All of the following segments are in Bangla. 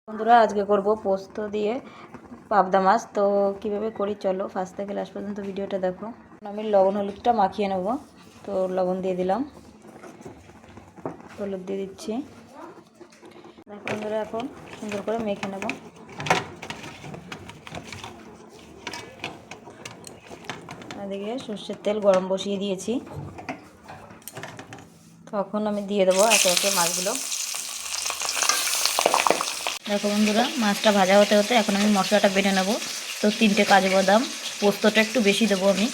বন্ধুরা আজকে করব পোস্ত দিয়ে পাবদা মাছ। তো কিভাবে করি চলো ফার্স্ট থেকে লাস্ট পর্যন্ত ভিডিওটা দেখো। আমি লবণ হলুদটা মাখিয়ে নেব। তো লবণ দিয়ে দিলাম, হলুদ দিয়ে দিচ্ছি। দেখো বন্ধুরা এখন সুন্দর করে মেখে নেব। এদিকে সর্ষের তেল গরম বসিয়ে দিয়েছি। তখন আমি দিয়ে দেবো একে একে মাছগুলো। দেখো বন্ধুরা মাছটা ভাজা হতে হতে এখন আমি মশলাটা বেটে নেব। তো 3টে কাজু বাদাম, পোস্তটা একটু বেশি দেবো আমি,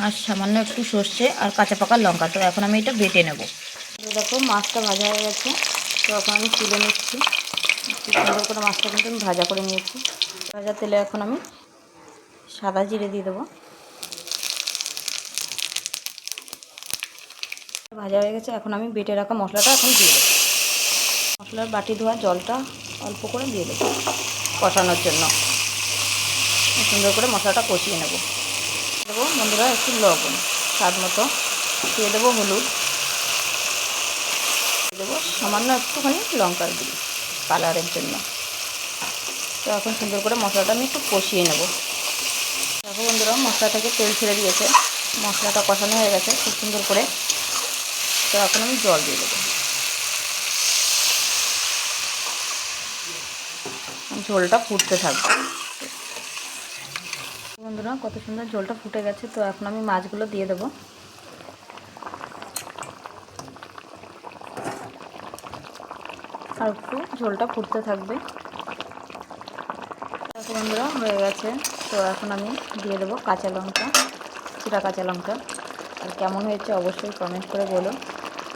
আর সামান্য একটু সর্ষে আর কাঁচা পাকা লঙ্কা। তো এখন আমি এটা বেটে নেব। দেখো মাছটা ভাজা হয়ে গেছে। তো এখন আমি তুলে নিচ্ছি। সুন্দর করে মাছটা কিন্তু আমি ভাজা করে নিয়েছি। ভাজা তেলে এখন আমি সাদা জিরে দিয়ে দেবো। ভাজা হয়ে গেছে, এখন আমি বেটে রাখা মশলাটা এখন দিয়ে দেবো। মশলার বাটি ধোয়া জলটা অল্প করে দিয়ে দেবো কষানোর জন্য। সুন্দর করে মশলাটা কষিয়ে নেব। দেবো বন্ধুরা একটু লবণ স্বাদ মতো, দিয়ে দেবো হলুদ, দেবো সামান্য একটুখানি লঙ্কার গুঁড়ি কালারের জন্য। তো এখন সুন্দর করে মশলাটা আমি একটু কষিয়ে নেব। দেখো বন্ধুরা মশলা থেকে তেল ছেড়ে দিয়েছে, মশলাটা কষানো হয়ে গেছে খুব সুন্দর করে। তো এখন আমি জল দিয়ে দেবো। ঝোলটা ফুটতে থাকবে। বন্ধুরা কত সুন্দর ঝোলটা ফুটে গেছে। তো এখন আমি মাছগুলো দিয়ে দেবো। আর একটু ঝোলটা ফুটতে থাকবে। দেখো বন্ধুরা হয়ে গেছে। তো এখন আমি দিয়ে দেবো কাঁচা লঙ্কা, চিরা কাঁচা লঙ্কা। আর কেমন হয়েছে অবশ্যই কমেন্ট করে বলো।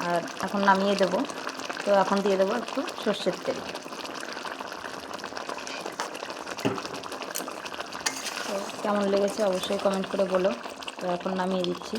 আর এখন নামিয়ে দেবো। তো এখন দিয়ে দেবো একটু সর্ষের তেল। তো কেমন লেগেছে অবশ্যই কমেন্ট করে বলো। তো এখন নামিয়ে দিচ্ছি।